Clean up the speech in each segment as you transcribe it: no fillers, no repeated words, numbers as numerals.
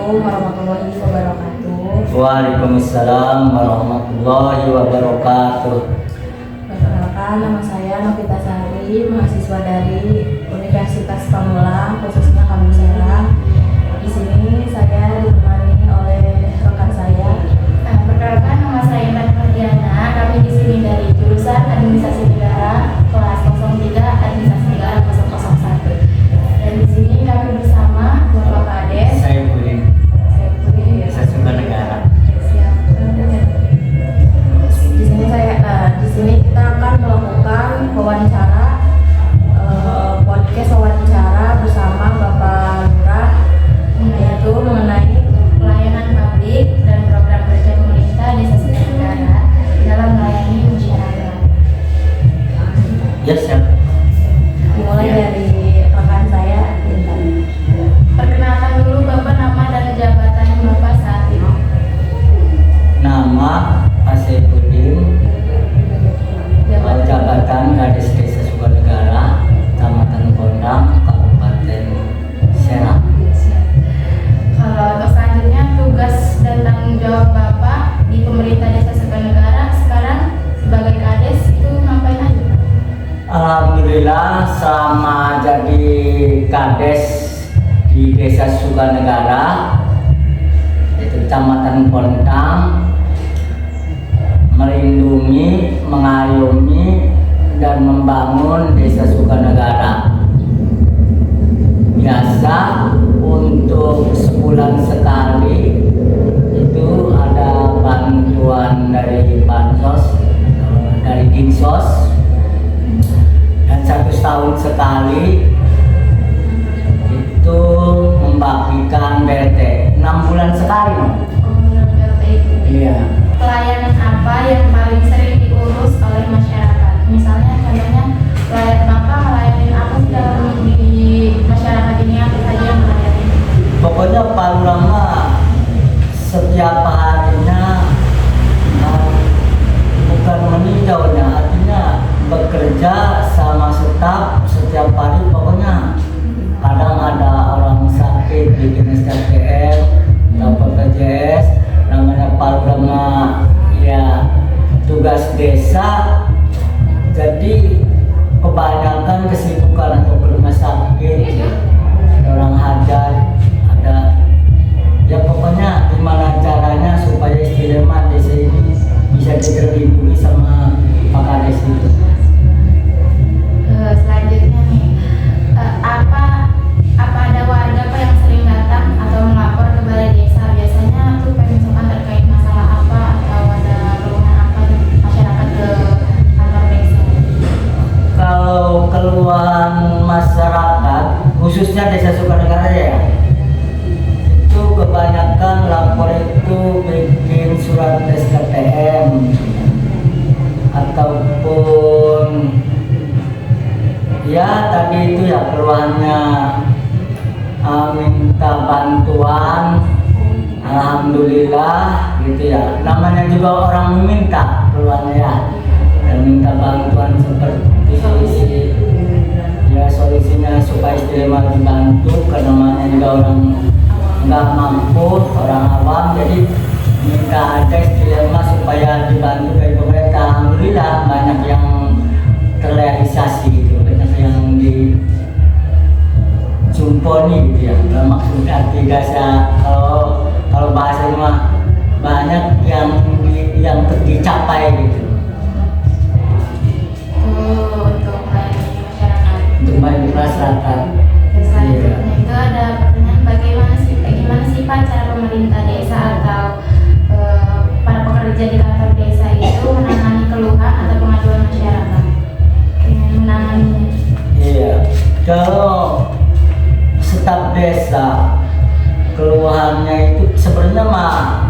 Assalamualaikum warahmatullahi wabarakatuh. Waalaikumsalam warahmatullahi wabarakatuh. Perkenalkan, nama saya Novita Sari, mahasiswa dari Universitas Pamulang, khususnya kampus Serang. Di sini saya ditemani oleh rekan saya. Perkenalkan, nama saya Intan Fardiana. Kami di sini dari jurusan Administrasi Negara kelas 03 Administrasi Negara 001. Dan di sini kami bersama Bapak Kades. Saya Budin. Saya suka negara. Siap. Di sini kita akan melakukan podcast wawancara bersama Bapak Lurah, yaitu mengenai Pelayanan publik dan program kerja pemerintah desa sekitar negara dalam melayani masyarakat. Ya, siap. dimulai dari rekan saya Intan. Perkenalkan dulu Bapak, nama dan jabatan Bapak saat ini. Nama Pak Budin, jabatan Kades Desa Sukanegara, Kecamatan Kondang, Kabupaten Serang. Kalau untuk selanjutnya, tugas dan tanggung jawab Bapak di pemerintah desa Sukanegara sekarang sebagai Kades itu ngapain aja? Alhamdulillah, selama jadi Kades di Desa Sukanegara, yaitu Kecamatan Kondang, melindungi, mengayomi, dan membangun Desa Sukanegara. Biasa untuk sebulan sekali itu ada bantuan dari Bansos, dari Dinsos, dan 1 tahun sekali itu membagikan BLT 6 bulan sekali. Iya. Pelayanan apa yang paling sering diurus oleh masyarakat? Misalnya contohnya Bapak melayani apa sih dalam di masyarakat ini, apa saja yang melayani? Pokoknya Pak Lurah setiap harinya bukan meninjaunya, artinya bekerja sama staf setiap hari. Pokoknya kadang ada orang sakit bikin SKPM atau BPJS, namanya Pak Lurah ya tugas desa, jadi kebanyakan kesibukan atau ke rumah sakit, ada orang hajat, ada ya pokoknya gimana caranya supaya istimewa desa ini bisa terlindungi sama Pak Kades itu. Selanjutnya nih, apa ada warga Pak yang sering datang atau melapor ke balai desa? Biasanya tuh misalkan terkait masalah apa atau ada keluhan apa masyarakat ke kantor desa? Kalau keluhan masyarakat khususnya Desa Sukanegara ya, itu kebanyakan lapor itu bikin surat SKTM ataupun ya tadi itu ya keluhannya minta bantuan. Alhamdulillah gitu ya, namanya juga orang meminta keluhannya ya, dan minta bantuan seperti ya solusinya supaya istimewa dibantu, karena namanya juga orang nggak mampu, orang awam, jadi minta aja istimewa supaya dibantu dari pemerintah. Alhamdulillah banyak yang terrealisasi gitu, banyak yang dijumponi gitu ya. Maksudnya tidak kalau bahasa mah banyak yang dicapai gitu. Untuk melayani masyarakat. Untuk melayani masyarakat. Selanjutnya itu ada pertanyaan, bagaimana sih Pak cara pemerintah desa atau para pekerja di kantor desa itu menangani keluhan atau pengaduan masyarakat? Dengan menanganinya. Iya, kalau staf desa keluhannya itu sebenarnya mah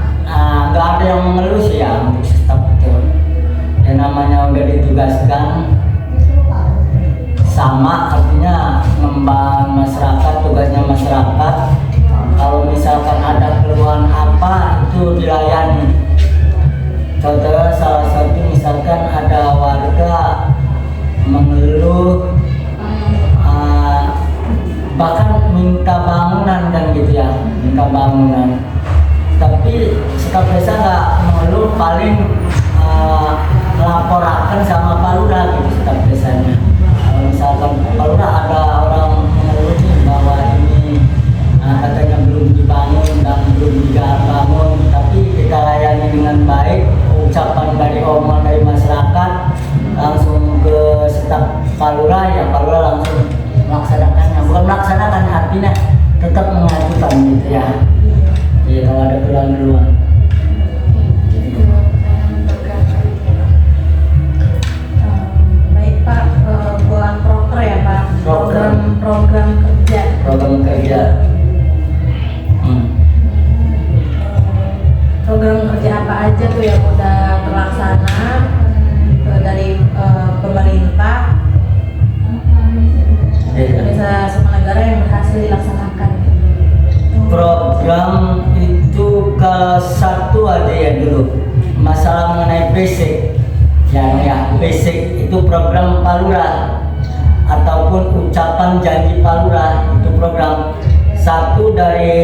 nggak ada yang mengeluh sih ya untuk staf itu. Yang namanya udah ditugaskan sama, artinya membangun masyarakat, tugasnya masyarakat. Kalau misalkan ada keluhan apa itu dilayani. Contohnya salah satu misalkan ada warga mengeluh bahkan minta bangunan kan gitu ya, minta bangunan. Tapi staf desa nggak mengeluh, paling melaporkan sama Pak Lurah gitu staf desanya. Kalau misalkan Pak Lurah ada orang mengeluh nih bahwa ini katanya belum dibangun dan belum dibangun, tapi kita layani dengan baik. Ucapan dari omongan dari masyarakat langsung ke staf Pak Lurah, ya Pak Lurah langsung melaksanakannya. Bukan melaksanakan, artinya tetap mengajukan gitu ya. Iya, kalau ada keluhan-keluhan. Baik Pak, buat proker ya Pak, program kerja. Program kerja. Program kerja apa aja tuh yang udah terlaksana dari pemerintah desa Sukanegara yang berhasil dilaksanakan? Program itu kalau satu aja ya dulu, masalah mengenai basic, ya basic itu program Pak Lurah ataupun ucapan janji Pak Lurah, itu program satu dari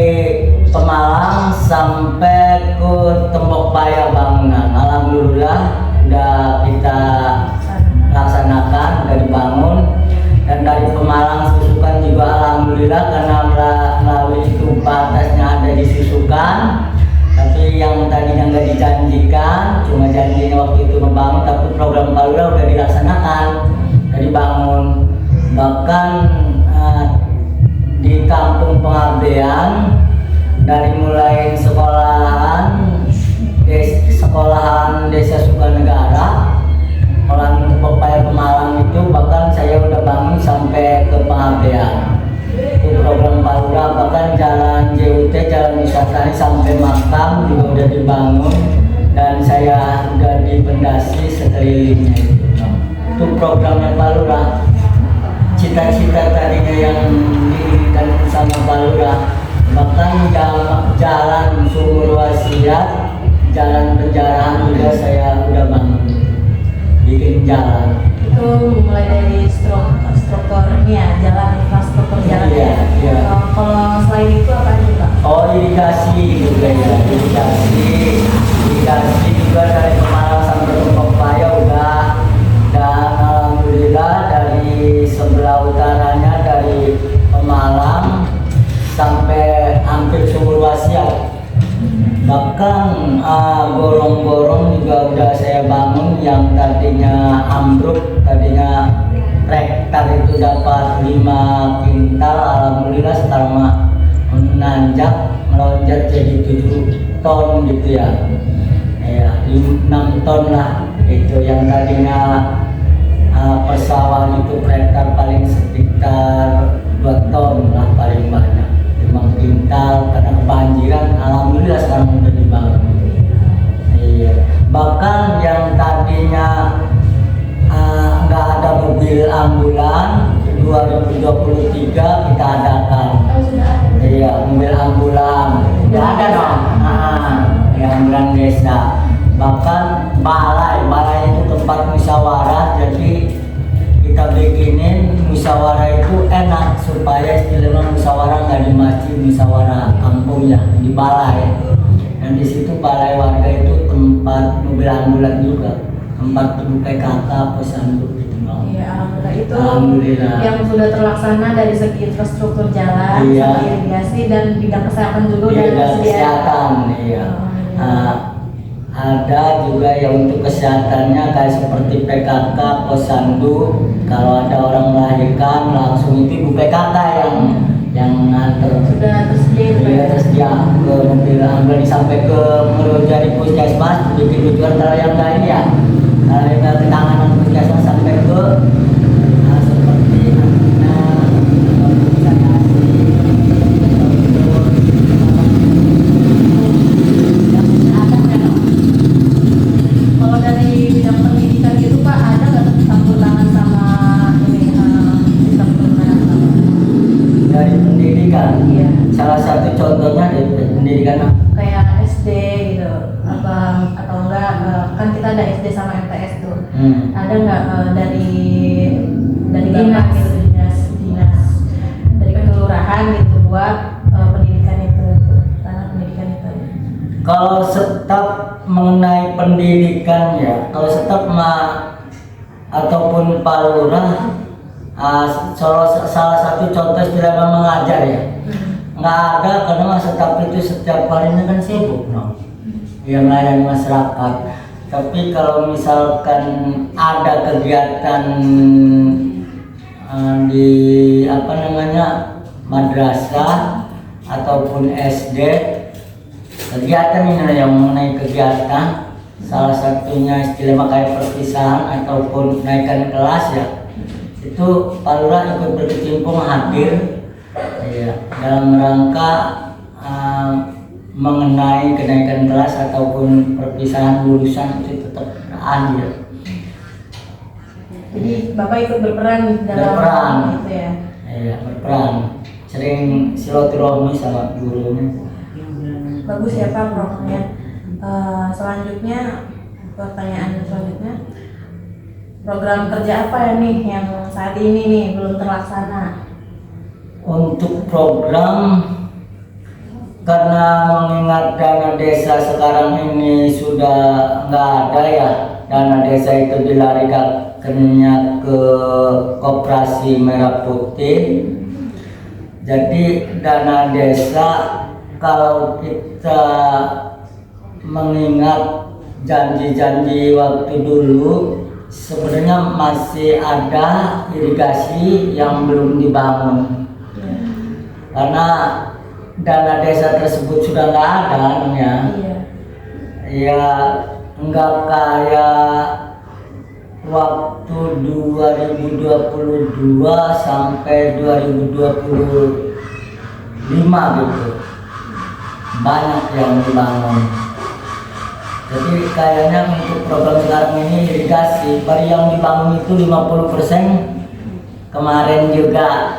Pemalang sampai ke Tembok Paya bangunan. Alhamdulillah udah kita laksanakan, udah dibangun. Dan dari Pemalang Susukan juga alhamdulillah, karena melalui itu batasnya ada di Susukan. Tapi yang tadinya nggak dijanjikan, cuma janjinya waktu itu membangun, tapi program Pak Lurah udah dilaksanakan, udah dibangun. Bahkan di Kampung Pengabdian, dari mulai sekolahan Desa Sukanegara, orang Tembok Paya Pemalang itu, bahkan saya udah bangun sampai ke Pengabdian. Itu program Pak Lurah. Bahkan jalan JUT, jalan wisata sampai makam juga udah dibangun, dan saya udah dipendasi sekelilingnya itu programnya Pak Lurah. Cita-cita tadinya yang diinginkan sama Pak Lurah, bahkan jalan sumur wasiat, jalan penjarahan juga saya udah bangun, bikin jalan. Itu mulai dari strukturnya, jalan infrastruktur jalan. Iya. Kalau selain itu apa aja Pak? Oh, irigasi juga ya, irigasi juga dari Pemalang sampai Tembok Paya udah. Dan alhamdulillah dari sebelah utaranya, dari Pemalang sampai hampir sumur wasiat. Bahkan gorong-gorong juga udah saya bangun, yang tadinya ambruk, tadinya hektar itu dapat 5 kintal, alhamdulillah sekarang menanjak, melonjak jadi 7 ton gitu ya. Ya, 6 ton lah itu, yang tadinya persawahan itu per hektar paling sekitar 2 ton lah paling banyak, 5 kintal, karena kebanjiran alhamdulillah sekarang udah dibangun. Iya. Bahkan yang tadinya nggak ada mobil ambulan, 2023 kita adakan. Iya, mobil ambulan nggak ada dong. Ambulan desa. Bahkan balai itu tempat musyawarah, jadi kita bikinin musyawarah itu enak, supaya istilahnya musyawarah nggak di masjid, musyawarah kampungnya di balai. Dan di situ balai warga itu tempat mobil ambulan juga, tempat ibu PKK, posyandu gitu. Iya, alhamdulillah itu Alhamdulillah. yang sudah terlaksana dari segi infrastruktur jalan, Iya. sama irigasi, dan bidang kesehatan juga Iya, dan dan kesehatan, iya. Ada juga yang untuk kesehatannya kayak seperti PKK, posyandu. Kalau ada orang melahirkan, langsung itu ibu PKK yang nganter. sudah tersedia. Sudah tersedia ke mobil ambulan sampai ke dari puskesmas, bikin tujuan. Kalau yang lain ya, kalau yang ketanganan puskesmas sampai ke seperti Kalau dari bidang pendidikan gitu Pak, ada nggak campur tangan sama ini sistem pendidikan? dari pendidikan. Iya. Salah satu contohnya dari pendidikan Kayak SD gitu, atau enggak, kan kita ada SD sama MTS tuh. Ada nggak dari Dinas. Bapak gitu, dinas dari kelurahan gitu buat pendidikan itu? Kalau staf mengenai pendidikan ya, kalau staf ataupun Pak Lurah, salah satu contoh istilah mengajar ya, nggak ada karena staf itu setiap harinya kan sibuk yang melayani masyarakat. Tapi kalau misalkan ada kegiatan di madrasah ataupun SD, kegiatan ini yang mengenai kegiatan, salah satunya istilah kayak perpisahan ataupun naikkan kelas ya, itu Pak Lurah ikut berkecimpung hadir ya, dalam rangka mengenai kenaikan kelas ataupun perpisahan lulusan itu tetap hadir. Jadi Bapak ikut berperan dalam itu ya? Iya, berperan. Sering silaturahmi sama gurunya. Bagus ya Pak programnya. Selanjutnya, pertanyaan selanjutnya, program kerja apa ya nih yang saat ini nih belum terlaksana? Untuk program, karena mengingat dana desa sekarang ini sudah nggak ada ya, dana desa itu dilarikannya ke Koperasi Merah Putih. Jadi dana desa, kalau kita mengingat janji-janji waktu dulu, sebenarnya masih ada irigasi yang belum dibangun. Karena dana desa tersebut sudah nggak ada ya. Ya nggak kayak waktu 2022 sampai 2025 gitu, banyak yang dibangun. Jadi kayaknya untuk program sekarang ini irigasi baru yang dibangun itu 50%. Kemarin juga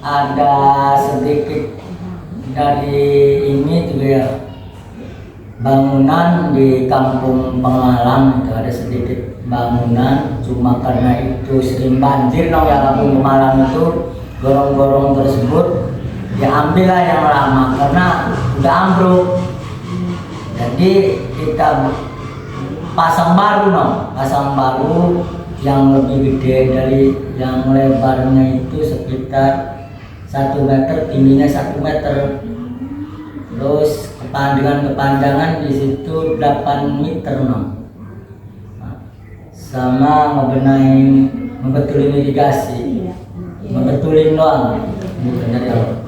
ada sedikit dari ini juga ya, bangunan di Kampung Pengalang itu ada sedikit bangunan, cuma karena itu sering banjir ya Kampung Pengalang itu, gorong-gorong tersebut diambillah yang lama karena udah ambruk. Jadi kita pasang baru yang lebih gede, dari yang lebarnya itu sekitar 1 meter, tingginya 1 meter, terus kepanjangan di situ 8 meter sama ngebetulin irigasi, ngebetulin doang.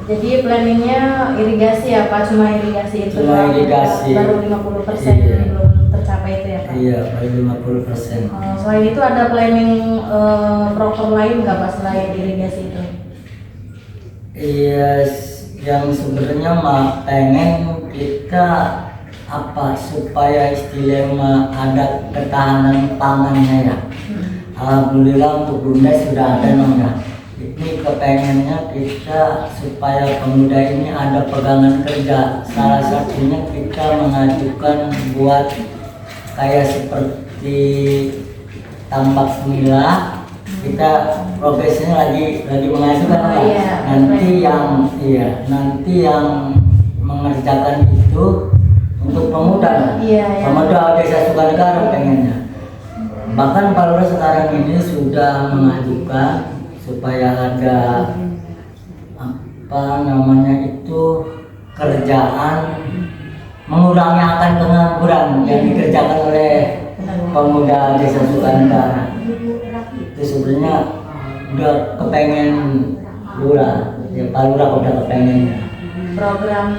Jadi planningnya irigasi ya Pak, cuma irigasi itu cuma irigasi. Baru 50% belum tercapai itu ya Pak? Iya, baru 50%. Selain itu ada planning program lain nggak Pak selain irigasi itu? Iya, yang sebenarnya pengen kita supaya istilahnya ada ketahanan pangannya ya. Alhamdulillah untuk Bunda sudah ada ya. Ini kepengennya kita supaya pemuda ini ada pegangan kerja. Salah satunya kita mengajukan buat kayak seperti tambak nila. Kita progresnya lagi mengajukan nanti yang mengerjakan itu untuk pemuda. Pemuda Desa Sukanegara pengennya. Bahkan Pak Lurah sekarang ini sudah mengajukan supaya ada kerjaan mengurangi akan pengangguran yang dikerjakan oleh pemuda Desa Sukanegara. Itu sebenarnya udah kepengen Lurah, ya Pak Lurah udah kepengennya. Program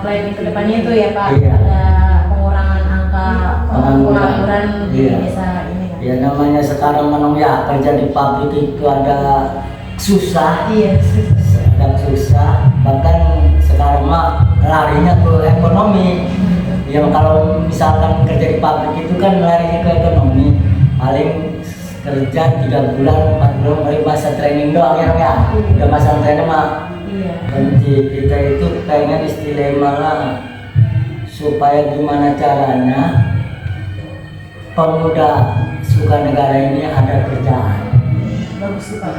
planning kedepannya itu ya Pak, iya. Ada pengurangan angka pengangguran di desa ini kan? Ya namanya sekarang kerja di pabrik itu ada susah, susah. Bahkan sekarang larinya ke ekonomi. Yang kalau misalkan kerja di pabrik itu kan larinya ke ekonomi, paling kerja 3 bulan, 4 bulan baru masa training doang ya. Udah masa training kita itu pengen istilah supaya gimana caranya pemuda Sukanegara ini ada kerjaan. Bagus Pak,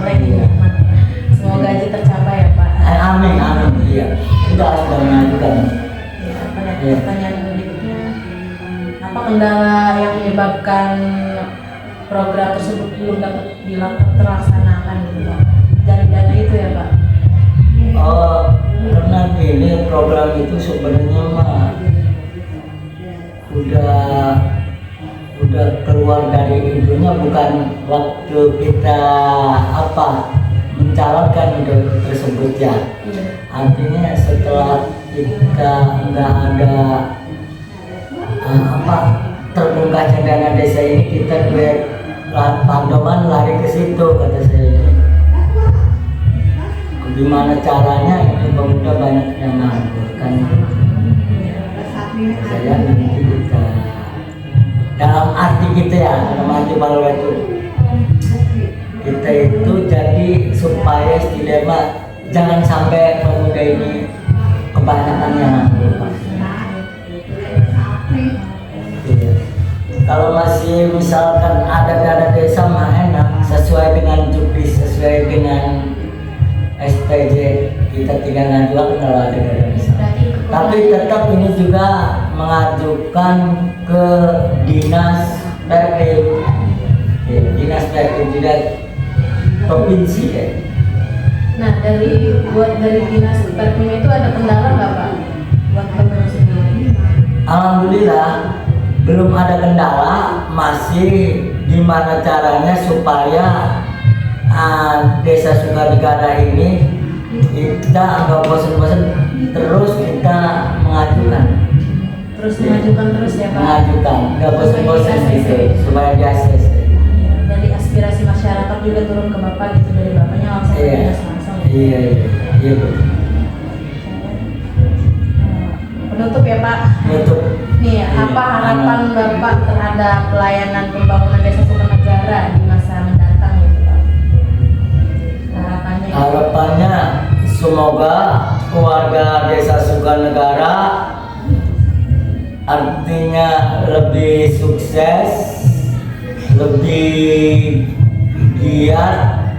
semoga aja tercapai ya Pak. Amin. Iya, sudah mengajukan. Pertanyaan berikutnya, kendala yang menyebabkan program tersebut belum dapat terlaksanakan gitu Pak? Dari dana itu ya Pak? Karena gini, program itu sebenarnya mah udah keluar dari itunya, bukan waktu kita mencalonkan ide tersebut ya. Artinya setelah kita nggak ada terbongkarnya dana desa ini, kita pandoman lari ke situ, kata saya. Gimana caranya ini pemuda banyak yang nganggur kan? Saya nanti kita dalam arti kita ya, dalam arti bahwa itu kita itu jadi supaya setidaknya jangan sampai pemuda ini kebanyakan yang nganggur. Kalau masih misalkan ada dana desa mah enak, sesuai dengan jukis, sesuai dengan SPJ, kita tinggal ngajukan kalau ada dana desa. Tapi tetap ini juga mengajukan ke dinas PPI, dinas PPI tidak provinsi ya. Nah dari dinas PPI itu ada kendala nggak Pak buat pengurus sendiri? Alhamdulillah belum ada kendala, masih gimana caranya supaya desa Sukanegara ini kita nggak bosan-bosan, terus kita mengajukan terus ya Pak? Mengajukan, nggak bosan-bosan gitu, supaya di ACC. Dari aspirasi masyarakat juga turun ke Bapak gitu, dari Bapaknya langsung ke dinas langsung. Iya. Penutup ya Pak. Penutup. Nih, apa harapan Bapak terhadap pelayanan pembangunan desa Sukanegara di masa mendatang gitu Pak? Harapannya semoga keluarga desa Sukanegara artinya lebih sukses, lebih giat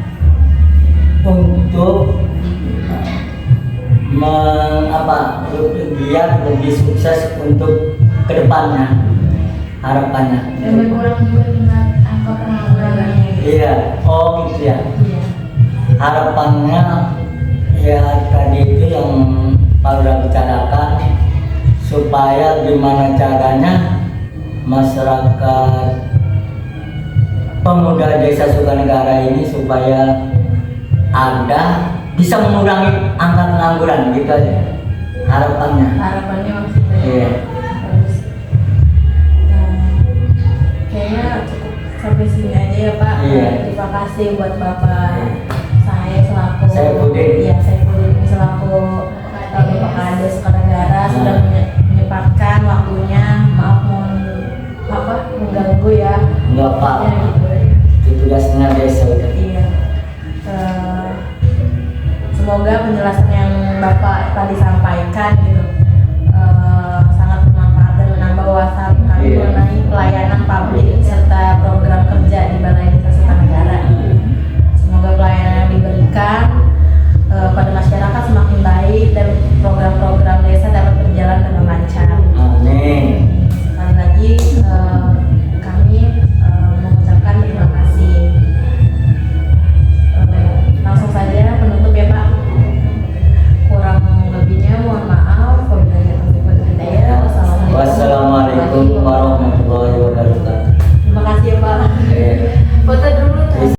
untuk lebih giat, lebih sukses untuk kedepannya, harapannya. Dan berkurang juga tingkat angka penganggurannya. Iya, gitu ya. Iya. Harapannya ya tadi itu yang Pak udah bicarakan, supaya gimana caranya masyarakat pemuda desa Sukanegara ini supaya bisa mengurangi angka pengangguran, gitu aja harapannya Maksudnya iya. Bagus. Kayaknya cukup sampai sini aja ya Pak. Iya. Terima kasih buat Bapak. Saya selaku selaku Bapak Kades Sukanegara sudah menyempatkan waktunya. Maaf mengganggu ya. Enggak Pak, Ya, gitu. itu tugasnya desa udah. Iya. Semoga penjelasan yang Bapak tadi sampaikan